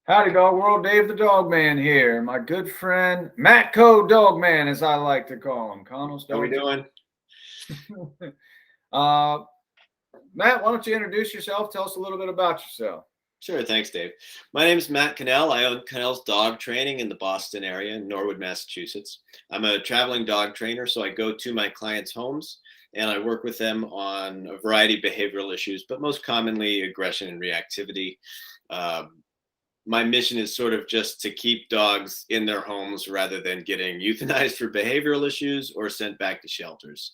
Howdy, dog world. Dave the Dogman here. My good friend Mattcodogman, as I like to call him. Connell's How we dog. doing? uh, Matt, why don't you introduce yourself? Tell us a little bit about yourself. Sure, thanks, Dave. My name is Matt Cannell. I own Cannell's Dog Training in the Boston area, in Norwood, Massachusetts. I'm a traveling dog trainer, so I go to my clients' homes and I work with them on a variety of behavioral issues, but most commonly aggression and reactivity. Um, my mission is sort of just to keep dogs in their homes rather than getting euthanized for behavioral issues or sent back to shelters.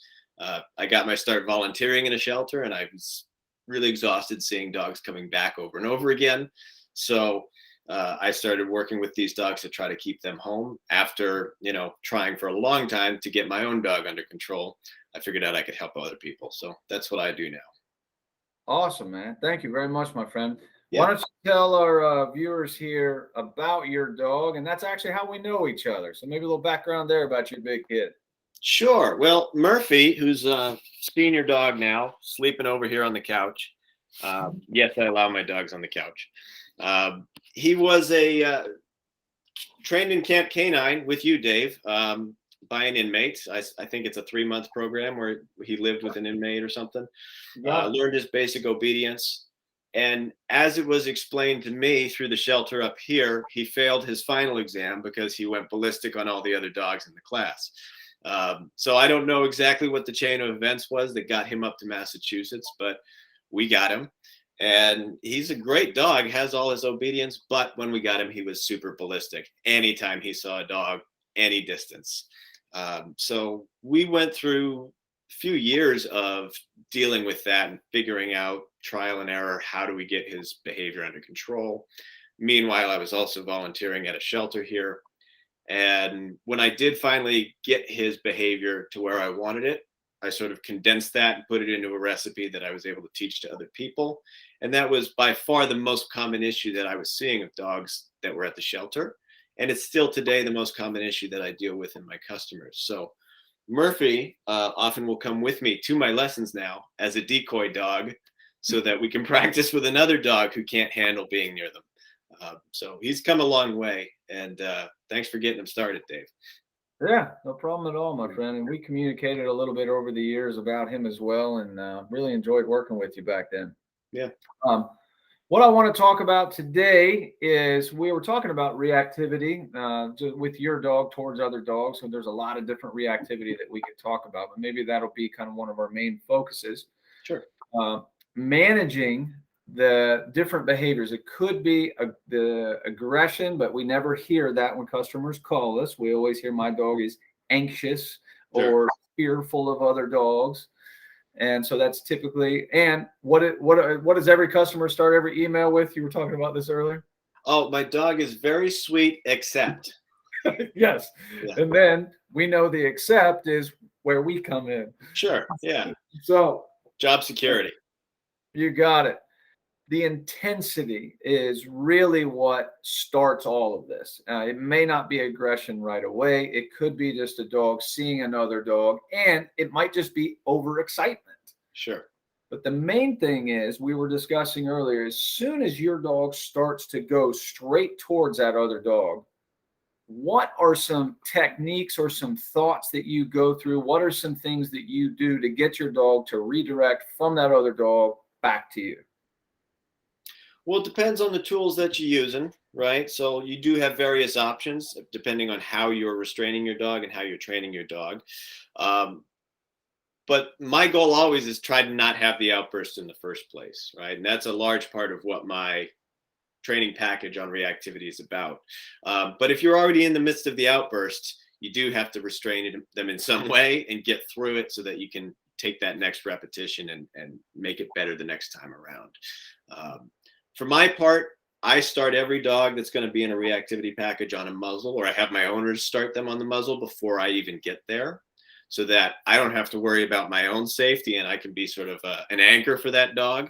I got my start volunteering in a shelter, and I was really exhausted seeing dogs coming back over and over again. So I started working with these dogs to try to keep them home. After trying for a long time to get my own dog under control, I figured out I could help other people. So that's what I do now. Awesome, man. Thank you very much, my friend. Yeah. Why don't you tell our viewers here about your dog? And that's actually how we know each other. So maybe a little background there about your big kid. Sure. Well, Murphy, who's a senior dog now, sleeping over here on the couch. Yes, I allow my dogs on the couch. He was trained in Camp Canine with you, Dave, by an inmate. I think it's a 3-month program where he lived with an inmate or something. Learned his basic obedience. And as it was explained to me through the shelter up here, he failed his final exam because he went ballistic on all the other dogs in the class. So I don't know exactly what the chain of events was that got him up to Massachusetts, but we got him. And he's a great dog, has all his obedience, but when we got him, he was super ballistic. Anytime he saw a dog, any distance. So we went through a few years of dealing with that and figuring out trial and error. How do we get his behavior under control? Meanwhile, I was also volunteering at a shelter here. And when I did finally get his behavior to where I wanted it, I sort of condensed that and put it into a recipe that I was able to teach to other people. And that was by far the most common issue that I was seeing of dogs that were at the shelter. And it's still today the most common issue that I deal with in my customers. So Murphy often will come with me to my lessons now as a decoy dog so that we can practice with another dog who can't handle being near them. So he's come a long way, and thanks for getting him started, Dave. Yeah, no problem at all, my friend. And we communicated a little bit over the years about him as well, and really enjoyed working with you back then. Yeah. What I want to talk about today is we were talking about reactivity with your dog towards other dogs. So there's a lot of different reactivity that we could talk about, but maybe that'll be kind of one of our main focuses. Sure. Managing the different behaviors. It could be the aggression, but we never hear that when customers call us. We always hear my dog is anxious or fearful of other dogs. And so that's typically, and what does every customer start every email with? You were talking about this earlier. Oh, my dog is very sweet, except. Yes. Yeah. And then we know the except is where we come in. Sure. Yeah. So job security. You got it. The intensity is really what starts all of this. It may not be aggression right away. It could be just a dog seeing another dog, and it might just be overexcitement. Sure. But the main thing is, we were discussing earlier, as soon as your dog starts to go straight towards that other dog, what are some techniques or some thoughts that you go through? What are some things that you do to get your dog to redirect from that other dog back to you? Well, it depends on the tools that you're using, right? So you do have various options depending on how you're restraining your dog and how you're training your dog. But my goal always is try to not have the outburst in the first place, right? And that's a large part of what my training package on reactivity is about. But if you're already in the midst of the outburst, you do have to restrain them in some way and get through it so that you can take that next repetition and make it better the next time around. For my part, I start every dog that's going to be in a reactivity package on a muzzle, or I have my owners start them on the muzzle before I even get there, so that I don't have to worry about my own safety and I can be sort of an anchor for that dog.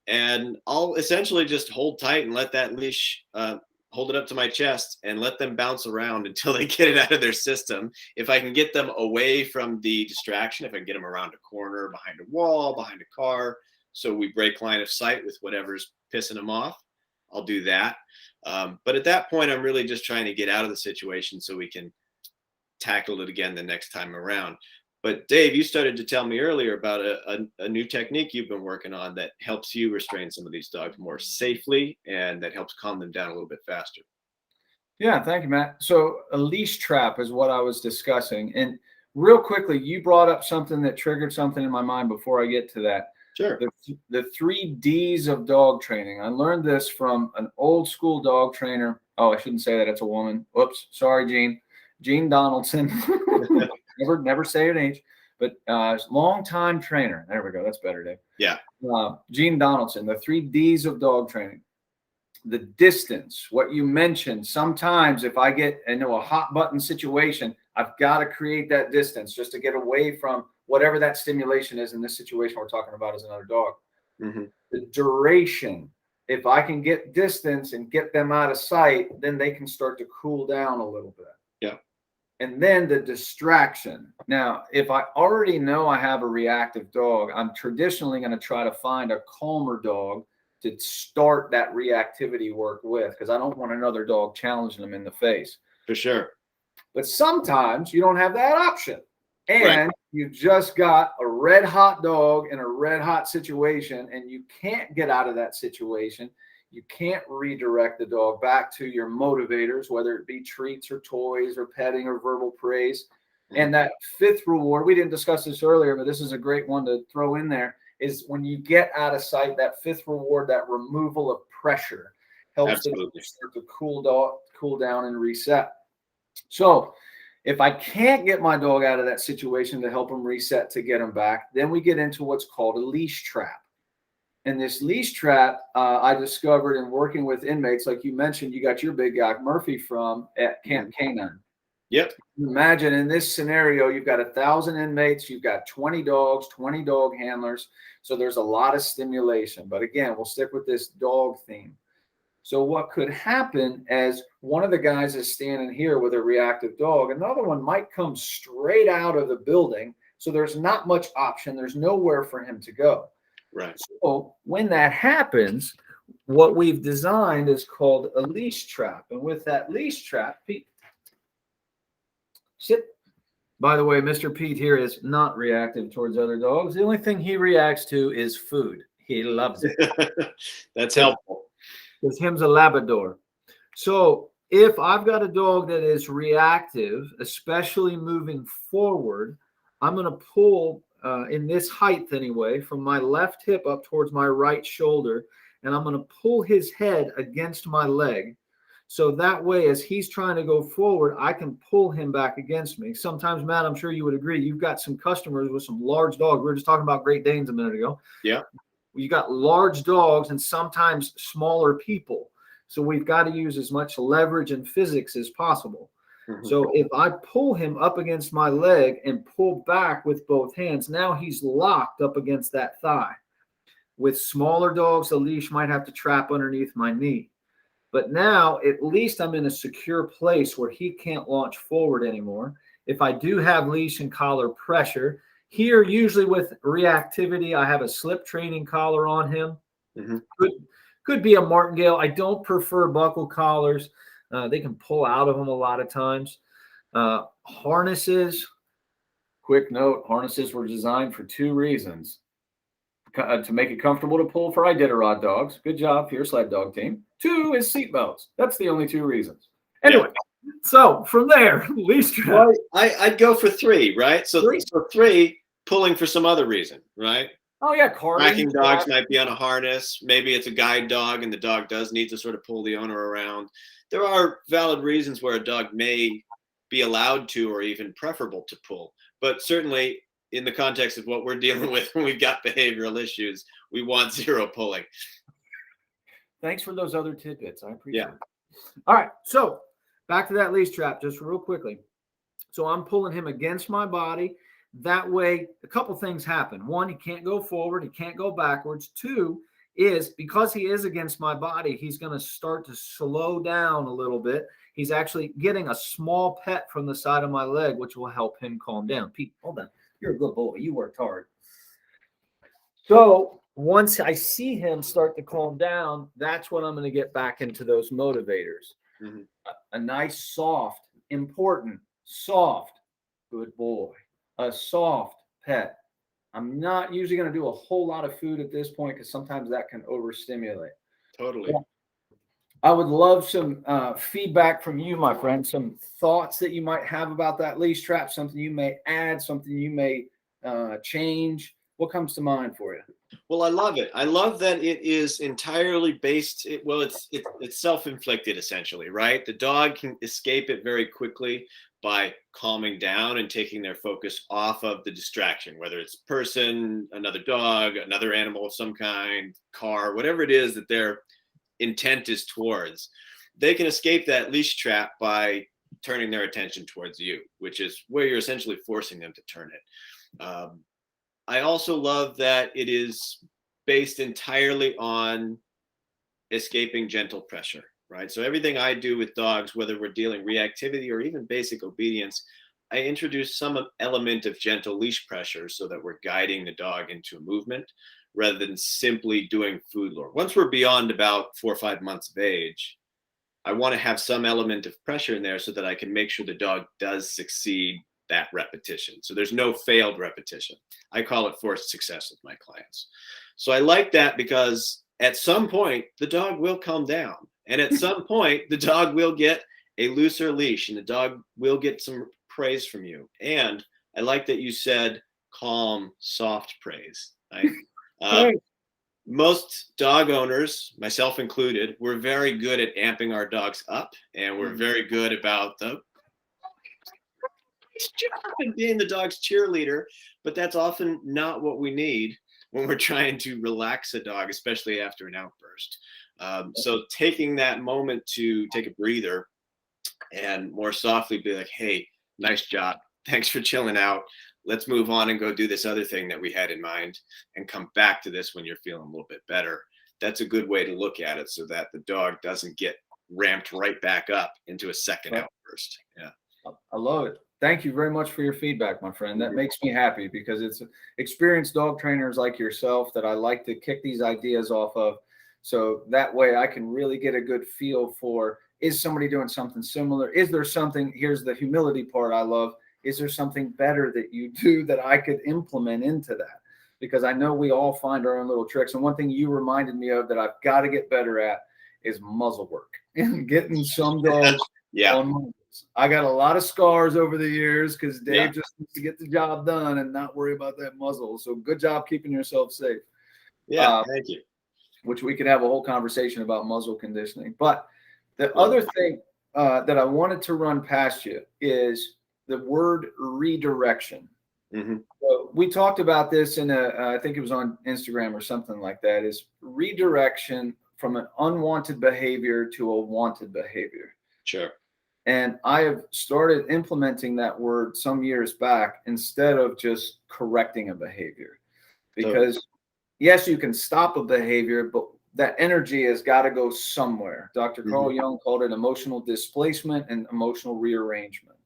And I'll essentially just hold tight and let that leash hold it up to my chest and let them bounce around until they get it out of their system. If I can get them away from the distraction, if I can get them around a corner, behind a wall, behind a car, so we break line of sight with whatever's pissing them off, I'll do that. But at that point, I'm really just trying to get out of the situation so we can tackle it again the next time around. But Dave, you started to tell me earlier about a new technique you've been working on that helps you restrain some of these dogs more safely and that helps calm them down a little bit faster. Yeah, thank you, Matt. So a leash trap is what I was discussing. And real quickly, you brought up something that triggered something in my mind before I get to that. Sure. The 3 Ds of dog training. I learned this from an old school dog trainer. Oh, I shouldn't say that. It's a woman. Whoops. Sorry, Jean Donaldson. never say an age, but long time trainer. There we go. That's better, Dave. Yeah. Jean Donaldson, the 3 Ds of dog training. The distance, what you mentioned. Sometimes if I get into a hot button situation, I've got to create that distance just to get away from whatever that stimulation is. In this situation we're talking about is another dog. Mm-hmm. The duration, if I can get distance and get them out of sight, then they can start to cool down a little bit. Yeah. And then the distraction. Now, if I already know I have a reactive dog, I'm traditionally going to try to find a calmer dog to start that reactivity work with, because I don't want another dog challenging them in the face. For sure. But sometimes you don't have that option. And you've just got a red hot dog in a red hot situation, and you can't get out of that situation. You can't redirect the dog back to your motivators, whether it be treats or toys or petting or verbal praise. And that 5th reward, we didn't discuss this earlier, but this is a great one to throw in there, is when you get out of sight, that 5th reward, that removal of pressure, helps them start to cool down and reset. So if I can't get my dog out of that situation to help him reset to get him back, then we get into what's called a leash trap. And this leash trap, I discovered in working with inmates, like you mentioned, you got your big guy Murphy from at Camp Canine. Yep. Imagine in this scenario, you've got 1,000 inmates, you've got 20 dogs, 20 dog handlers. So there's a lot of stimulation. But again, we'll stick with this dog theme. So what could happen as one of the guys is standing here with a reactive dog, another one might come straight out of the building. So there's not much option. There's nowhere for him to go. Right. So when that happens, what we've designed is called a leash trap. And with that leash trap, Pete, sit. By the way, Mr. Pete here is not reactive towards other dogs. The only thing he reacts to is food. He loves it. That's helpful. Because him's a Labrador. So if I've got a dog that is reactive, especially moving forward, I'm going to pull in this height anyway, from my left hip up towards my right shoulder, and I'm going to pull his head against my leg. So that way, as he's trying to go forward, I can pull him back against me. Sometimes, Matt, I'm sure you would agree, you've got some customers with some large dogs. We were just talking about Great Danes a minute ago. Yeah. You got large dogs and sometimes smaller people. So we've got to use as much leverage and physics as possible. Mm-hmm. So if I pull him up against my leg and pull back with both hands, now he's locked up against that thigh. With smaller dogs, the leash might have to trap underneath my knee. But now at least I'm in a secure place where he can't launch forward anymore. If I do have leash and collar pressure, here usually with reactivity, I have a slip training collar on him. Mm-hmm. Could be a martingale. I don't prefer buckle collars. They can pull out of them a lot of times. Harnesses, quick note, harnesses were designed for 2 reasons. To make it comfortable to pull for Iditarod dogs. Good job for your sled dog team. 2 is seat belts. That's the only 2 reasons. Anyway, so from there, leash trap. Well, I'd go for 3, right? So 3 pulling for some other reason, right? Oh, yeah. Tracking dogs might be on a harness. Maybe it's a guide dog and the dog does need to sort of pull the owner around. There are valid reasons where a dog may be allowed to or even preferable to pull. But certainly in the context of what we're dealing with when we've got behavioral issues, we want 0 pulling. Thanks for those other tidbits. I appreciate it. All right. So back to that leash trap just real quickly. So I'm pulling him against my body. That way, a couple things happen. 1, he can't go forward. He can't go backwards. 2 is because he is against my body, he's going to start to slow down a little bit. He's actually getting a small pet from the side of my leg, which will help him calm down. Pete, hold on. You're a good boy. You worked hard. So once I see him start to calm down, that's when I'm going to get back into those motivators. Mhm. A nice, soft, important, soft, good boy, a soft pet. I'm not usually going to do a whole lot of food at this point because sometimes that can overstimulate. Totally. I would love some feedback from you, my friend. Some thoughts that you might have about that leash trap. Something you may add. Something you may change. What comes to mind for you? Well, I love it. I love that it is entirely based. Well, it's self-inflicted essentially, right? The dog can escape it very quickly by calming down and taking their focus off of the distraction, whether it's person, another dog, another animal of some kind, car, whatever it is that their intent is towards. They can escape that leash trap by turning their attention towards you, which is where you're essentially forcing them to turn it. I also love that it is based entirely on escaping gentle pressure, right? So everything I do with dogs, whether we're dealing reactivity or even basic obedience, I introduce some element of gentle leash pressure so that we're guiding the dog into a movement rather than simply doing food lure. Once we're beyond about 4 or 5 months of age, I want to have some element of pressure in there so that I can make sure the dog does succeed that repetition. So there's no failed repetition. I call it forced success with my clients. So I like that because at some point the dog will calm down, and at some point the dog will get a looser leash and the dog will get some praise from you. And I like that you said calm, soft praise. Right? Most dog owners, myself included, we're very good at amping our dogs up, and we're very good about the and being the dog's cheerleader, but that's often not what we need when we're trying to relax a dog, especially after an outburst. So taking that moment to take a breather and more softly be like, hey, nice job. Thanks for chilling out. Let's move on and go do this other thing that we had in mind and come back to this when you're feeling a little bit better. That's a good way to look at it so that the dog doesn't get ramped right back up into a second outburst. Yeah. I love it. Thank you very much for your feedback, my friend. That makes me happy because it's experienced dog trainers like yourself that I like to kick these ideas off of. So that way I can really get a good feel for, is somebody doing something similar? Is there something, here's the humility part I love. Is there something better that you do that I could implement into that? Because I know we all find our own little tricks. And one thing you reminded me of that I've got to get better at is muzzle work and getting some dogs on muzzles. I got a lot of scars over the years because Dave just needs to get the job done and not worry about that muzzle. So good job keeping yourself safe. Yeah, thank you. Which we could have a whole conversation about muzzle conditioning. But the other thing that I wanted to run past you is the word redirection. So we talked about this in I think it was on Instagram or something like that, is redirection from an unwanted behavior to a wanted behavior. Sure. And I have started implementing that word some years back instead of just correcting a behavior. Because yes, you can stop a behavior, but that energy has got to go somewhere. Dr. Carl Jung called it emotional displacement and emotional rearrangement.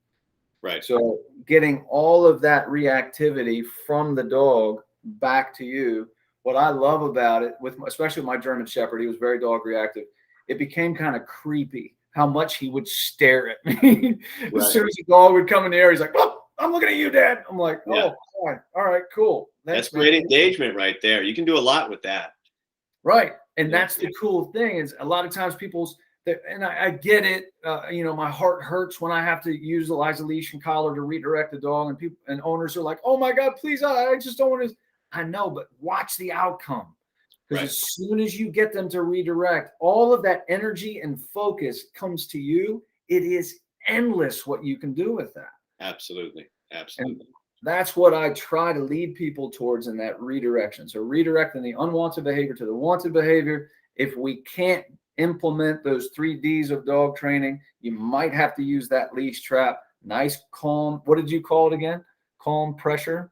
Right. So getting all of that reactivity from the dog back to you. What I love about it, especially with my German Shepherd, he was very dog reactive. It became kind of creepy how much he would stare at me. As soon as the dog would come in the air, he's like, "Oh, I'm looking at you, Dad." I'm like, "Oh, fine. All right, cool." That's great engagement right there. You can do a lot with that. Right. And that's the cool thing is a lot of times and I get it. My heart hurts when I have to utilize a leash and collar to redirect the dog, and people and owners are like, "Oh my God, please. I just don't want to." I know, but watch the outcome. Because as soon as you get them to redirect, all of that energy and focus comes to you. It is endless what you can do with that. Absolutely. And that's what I try to lead people towards in that redirection. So redirecting the unwanted behavior to the wanted behavior. If we can't implement those 3 Ds of dog training, you might have to use that leash trap. Nice, calm. What did you call it again? Calm pressure.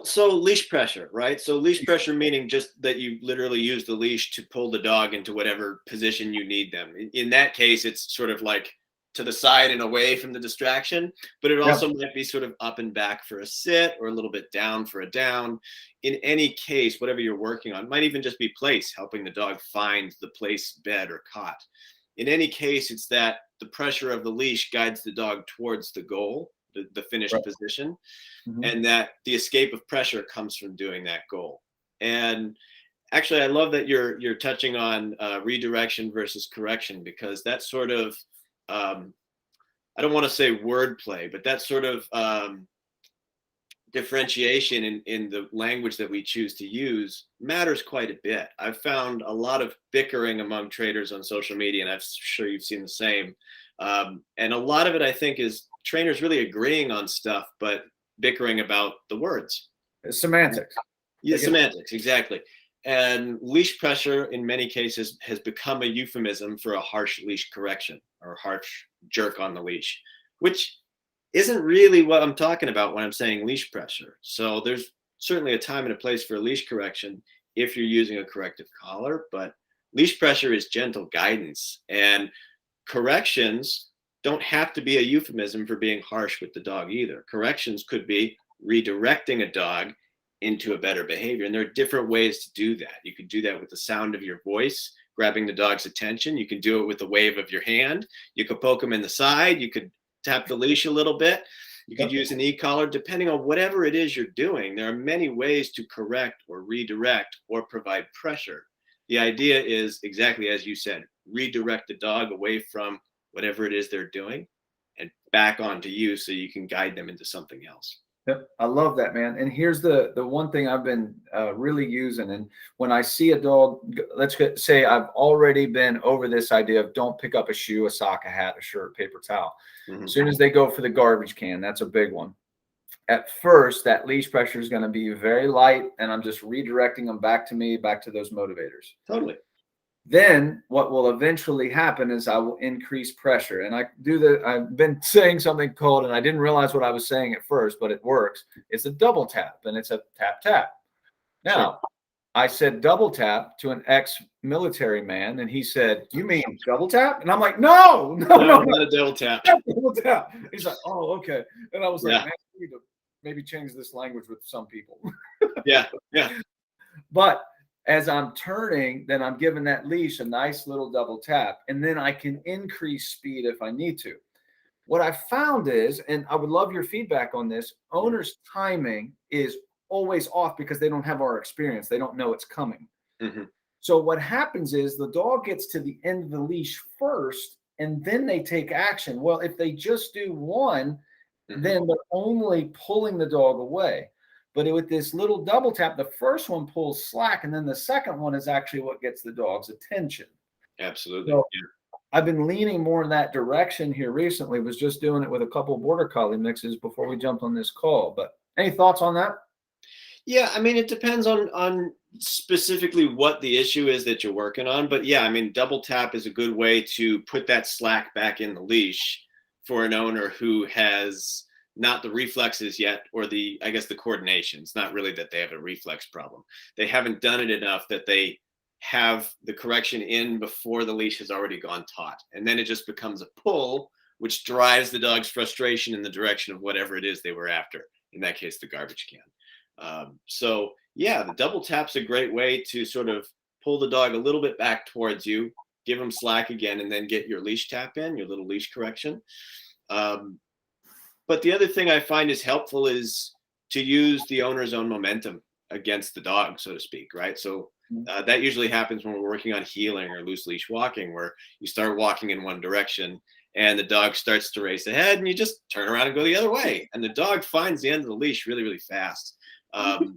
So leash pressure, right? So leash pressure meaning just that you literally use the leash to pull the dog into whatever position you need them. In that case, it's sort of like to the side and away from the distraction, but it Yep. also might be sort of up and back for a sit or a little bit down for a down. In any case, whatever you're working on, might even just be place, helping the dog find the place, bed, or cot. In any case, it's that the pressure of the leash guides the dog towards the goal, the finished Right. position, Mhm. and that the escape of pressure comes from doing that goal. And actually, I love that you're touching on redirection versus correction, because that sort of I don't want to say wordplay, but that sort of differentiation in the language that we choose to use matters quite a bit. I've found a lot of bickering among traders on social media, and I'm sure you've seen the same. And a lot of it, I think, is trainers really agreeing on stuff, but bickering about the words. It's semantics. Yeah, Like semantics, exactly. And leash pressure, in many cases, has become a euphemism for a harsh leash correction or harsh jerk on the leash, which isn't really what I'm talking about when I'm saying leash pressure. So there's certainly a time and a place for a leash correction if you're using a corrective collar, but leash pressure is gentle guidance, and corrections don't have to be a euphemism for being harsh with the dog either. Corrections could be redirecting a dog into a better behavior. And there are different ways to do that. You could do that with the sound of your voice, grabbing the dog's attention. You can do it with the wave of your hand. You could poke them in the side. You could tap the leash a little bit. You could use an e-collar. Depending on whatever it is you're doing, there are many ways to correct or redirect or provide pressure. The idea is exactly as you said, redirect the dog away from whatever it is they're doing and back onto you so you can guide them into something else. Yep, I love that, man. And here's the one thing I've been really using. And when I see a dog, let's say I've already been over this idea of don't pick up a shoe, a sock, a hat, a shirt, paper towel. Mhm. As soon as they go for the garbage can, that's a big one. At first, that leash pressure is going to be very light, and I'm just redirecting them back to me, back to those motivators. Totally. Then what will eventually happen is I will increase pressure. And I've been saying something called, and I didn't realize what I was saying at first, but it works. It's a double tap, and it's a tap, tap. Now, Sure. I said double tap to an ex-military man, and he said, "You mean double tap?" And I'm like, no, Not a double tap. double tap. He's like, "Oh, okay." And I was like, Yeah. man, I need to maybe change this language with some people. Yeah. Yeah. But as I'm turning, then I'm giving that leash a nice little double tap, and then I can increase speed if I need to. What I found is, and I would love your feedback on this, owners' timing is always off because they don't have our experience. They don't know it's coming. Mm-hmm. So what happens is the dog gets to the end of the leash first, and then they take action. Well, if they just do one, Mm-hmm. then they're only pulling the dog away. But with this little double tap, the first one pulls slack, and then the second one is actually what gets the dog's attention. Absolutely. So Yeah. I've been leaning more in that direction here recently. Was just doing it with a couple of border collie mixes before we jumped on this call. But any thoughts on that? Yeah, I mean, it depends on specifically what the issue is that you're working on. But yeah, I mean, double tap is a good way to put that slack back in the leash for an owner who has not the reflexes yet, or I guess the coordination. It's not really that they have a reflex problem. They haven't done it enough that they have the correction in before the leash has already gone taut. And then it just becomes a pull, which drives the dog's frustration in the direction of whatever it is they were after. In that case, the garbage can. So yeah, the double tap's a great way to sort of pull the dog a little bit back towards you, give them slack again, and then get your leash tap in, your little leash correction. But the other thing I find is helpful is to use the owner's own momentum against the dog, so to speak, right? So that usually happens when we're working on heeling or loose leash walking, where you start walking in one direction and the dog starts to race ahead, and you just turn around and go the other way. And the dog finds the end of the leash really, really fast. And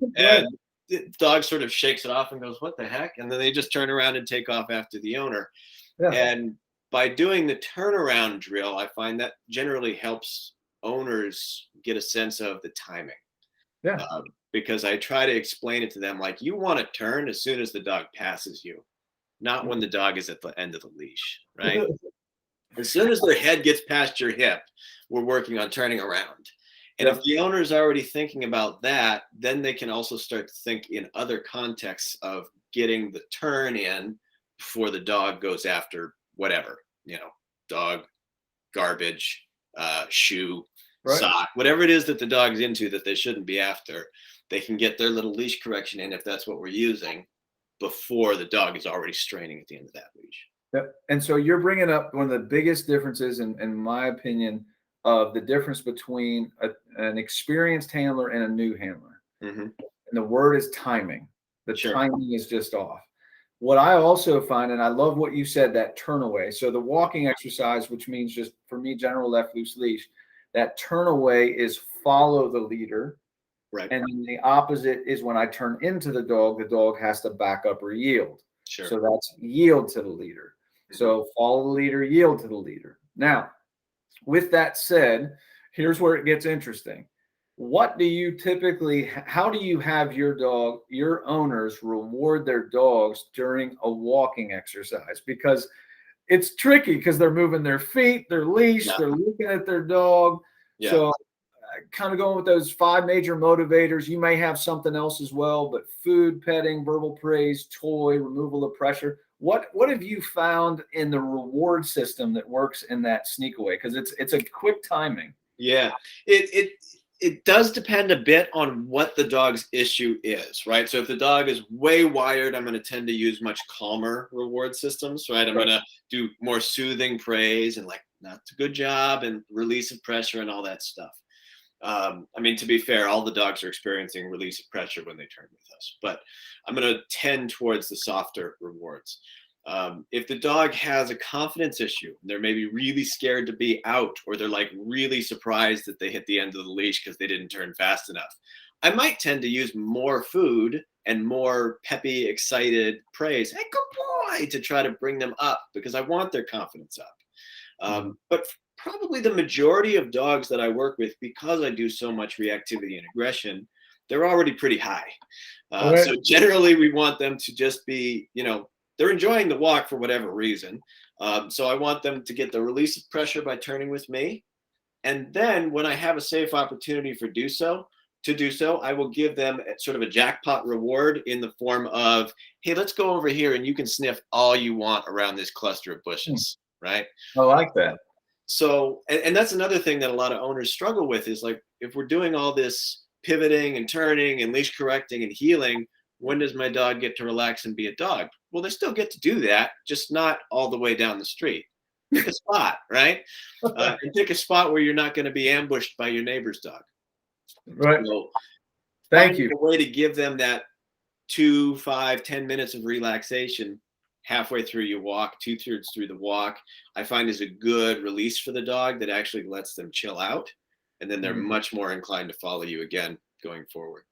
the dog sort of shakes it off and goes, "What the heck?" And then they just turn around and take off after the owner. Yeah. And by doing the turnaround drill, I find that generally helps owners get a sense of the timing. Yeah. Because I try to explain it to them like, you want to turn as soon as the dog passes you, not when the dog is at the end of the leash, right? As soon as their head gets past your hip, we're working on turning around. And if the owner is already thinking about that, then they can also start to think in other contexts of getting the turn in before the dog goes after whatever, dog garbage, shoe, Right. sock, whatever it is that the dog's into that they shouldn't be after, they can get their little leash correction in if that's what we're using before the dog is already straining at the end of that leash. Yep. And so you're bringing up one of the biggest differences, in my opinion, of the difference between an experienced handler and a new handler. Mm-hmm. And the word is timing. The Sure. timing is just off. What I also find, and I love what you said, that turn away. So the walking exercise, which means just for me, general left loose leash, that turn away is follow the leader. Right. And then the opposite is when I turn into the dog has to back up or yield. Sure. So that's yield to the leader. Mm-hmm. So follow the leader, yield to the leader. Now, with that said, here's where it gets interesting. What do you typically, how do you have your owners reward their dogs during a walking exercise? Because it's tricky because they're moving their feet, their leash, they're looking at their dog. Yeah. So kind of going with those 5 major motivators. You may have something else as well, but food, petting, verbal praise, toy, removal of pressure. What have you found in the reward system that works in that sneak away? Because it's a quick timing. Yeah, it does depend a bit on what the dog's issue is, right? So if the dog is way wired, I'm going to tend to use much calmer reward systems, right? I'm going to do more soothing praise and like, that's a good job, and release of pressure and all that stuff. I mean, to be fair, all the dogs are experiencing release of pressure when they turn with us, but I'm going to tend towards the softer rewards. If the dog has a confidence issue, they're maybe really scared to be out, or they're like really surprised that they hit the end of the leash because they didn't turn fast enough, I might tend to use more food and more peppy, excited praise. Hey, good boy, to try to bring them up because I want their confidence up. But probably the majority of dogs that I work with, because I do so much reactivity and aggression, they're already pretty high. So generally we want them to just be, they're enjoying the walk for whatever reason. So I want them to get the release of pressure by turning with me. And then when I have a safe opportunity to do so, I will give them sort of a jackpot reward in the form of, hey, let's go over here and you can sniff all you want around this cluster of bushes, right? I like that. So, and that's another thing that a lot of owners struggle with is like, if we're doing all this pivoting and turning and leash correcting and healing, when does my dog get to relax and be a dog? Well, they still get to do that, just not all the way down the street. Pick a spot, right? And pick a spot where you're not going to be ambushed by your neighbor's dog. Right. So Thank you. A way to give them that 2, 5, 10 minutes of relaxation halfway through your walk, 2/3 through the walk, I find is a good release for the dog that actually lets them chill out. And then they're much more inclined to follow you again going forward.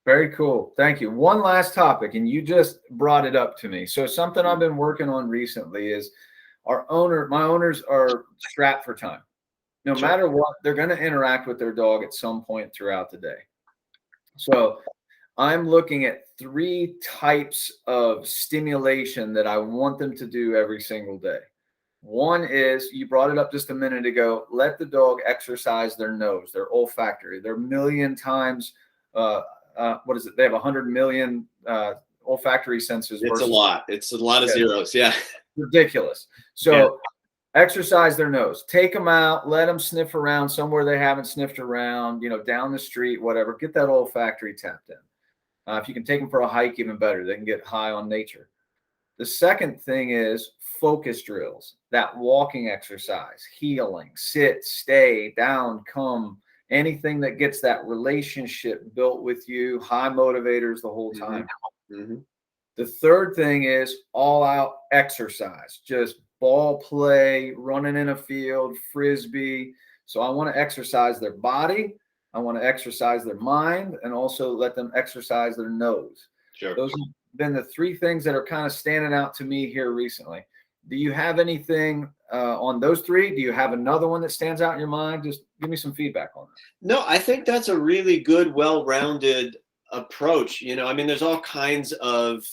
Very cool. Thank you. One last topic, and you just brought it up to me. So something I've been working on recently is my owners are strapped for time. No matter what, they're going to interact with their dog at some point throughout the day. So I'm looking at 3 types of stimulation that I want them to do every single day. One is, you brought it up just a minute ago, let the dog exercise their nose, their olfactory. They're a million times, what is it? They have 100 million olfactory senses. It's a lot. It's a lot of zeros. Yeah. Ridiculous. So exercise their nose, take them out, let them sniff around somewhere they haven't sniffed around, down the street, whatever, get that olfactory tapped in. If you can take them for a hike, even better. They can get high on nature. The second thing is focus drills, that walking exercise, healing, sit, stay, down, come, anything that gets that relationship built with you, high motivators the whole time. The third thing is all out exercise, just ball play, running in a field, frisbee. So I want to exercise their body. I want to exercise their mind, and also let them exercise their nose. Sure. Those have been the 3 things that are kind of standing out to me here recently. Do you have anything on those 3? Do you have another one that stands out in your mind? Just give me some feedback on that. No, I think that's a really good, well-rounded approach. I mean, there's all kinds of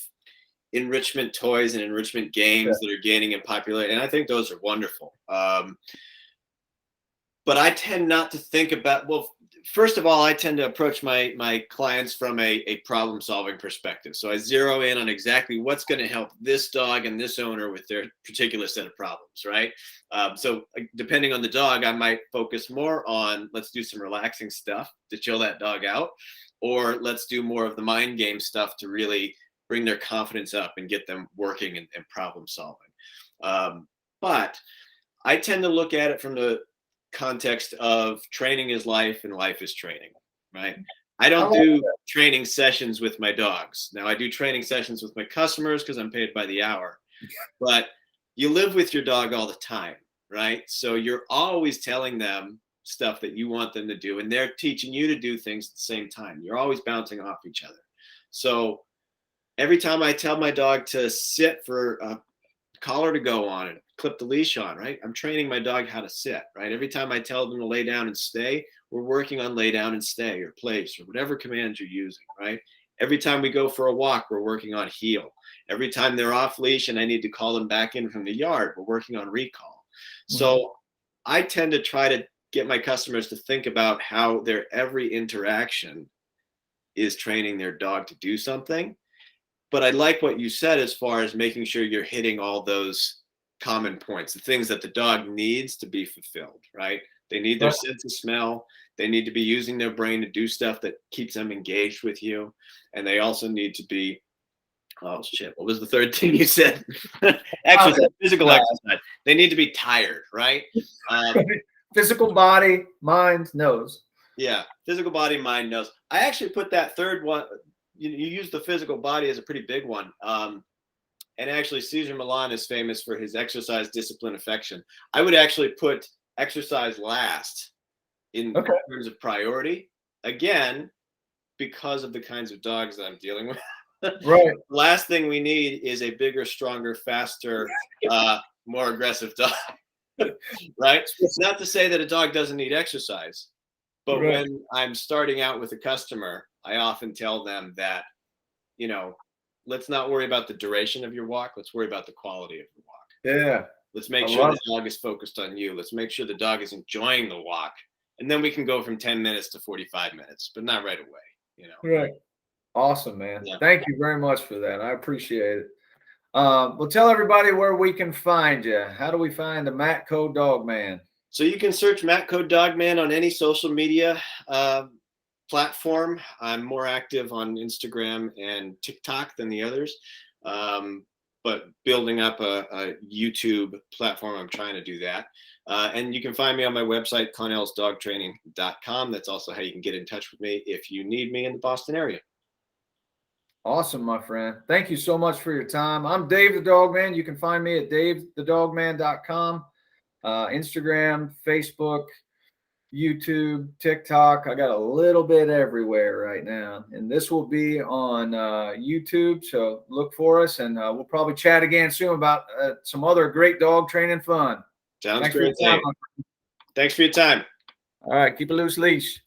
enrichment toys and enrichment games that are gaining in popularity, and I think those are wonderful. But I tend not to think about, well, first of all, I tend to approach my clients from a problem solving perspective. So I zero in on exactly what's going to help this dog and this owner with their particular set of problems, right? So depending on the dog, I might focus more on, let's do some relaxing stuff to chill that dog out, or let's do more of the mind game stuff to really bring their confidence up and get them working and problem solving. But I tend to look at it from the context of training is life and life is training, right? I don't do training sessions with my dogs. Now I do training sessions with my customers because I'm paid by the hour, but you live with your dog all the time, right? So you're always telling them stuff that you want them to do, and they're teaching you to do things at the same time. You're always bouncing off each other. So every time I tell my dog to sit for a collar to go on and clip the leash on, right? I'm training my dog how to sit, right? Every time I tell them to lay down and stay, we're working on lay down and stay or place or whatever commands you're using, right? Every time we go for a walk, we're working on heel. Every time they're off leash and I need to call them back in from the yard, we're working on recall. So I tend to try to get my customers to think about how their every interaction is training their dog to do something. But I like what you said as far as making sure you're hitting all those common points, the things that the dog needs to be fulfilled, right? They need their sense of smell. They need to be using their brain to do stuff that keeps them engaged with you. And they also need to be, oh shit, what was the third thing you said? Exercise, physical exercise. They need to be tired, right? Physical body, mind, nose. Yeah, physical body, mind, nose. I actually put that third one, you use the physical body as a pretty big one. And actually, Cesar Millan is famous for his exercise, discipline, affection. I would actually put exercise last in terms of priority. Again, because of the kinds of dogs that I'm dealing with. Right. Last thing we need is a bigger, stronger, faster, more aggressive dog. Right? It's not to say that a dog doesn't need exercise, but when I'm starting out with a customer, I often tell them that, you know, let's not worry about the duration of your walk. Let's worry about the quality of the walk. Yeah. Let's make sure the dog is focused on you. Let's make sure the dog is enjoying the walk. And then we can go from 10 minutes to 45 minutes, but not right away, you know. Right. Awesome, man. Yeah. Thank you very much for that. I appreciate it. Well, tell everybody where we can find you. How do we find the Mattcodogman? So you can search Mattcodogman on any social media platform. I'm more active on Instagram and TikTok than the others, but building up a YouTube platform, I'm trying to do that. And you can find me on my website, connellsdogtraining.com. That's also how you can get in touch with me if you need me in the Boston area. Awesome, my friend. Thank you so much for your time. I'm Dave the Dogman. You can find me at davethedogman.com, Instagram, Facebook, YouTube, TikTok. I got a little bit everywhere right now. And this will be on YouTube, so look for us. And we'll probably chat again soon about some other great dog training fun. Sounds great. Thanks for your time. All right, keep a loose leash.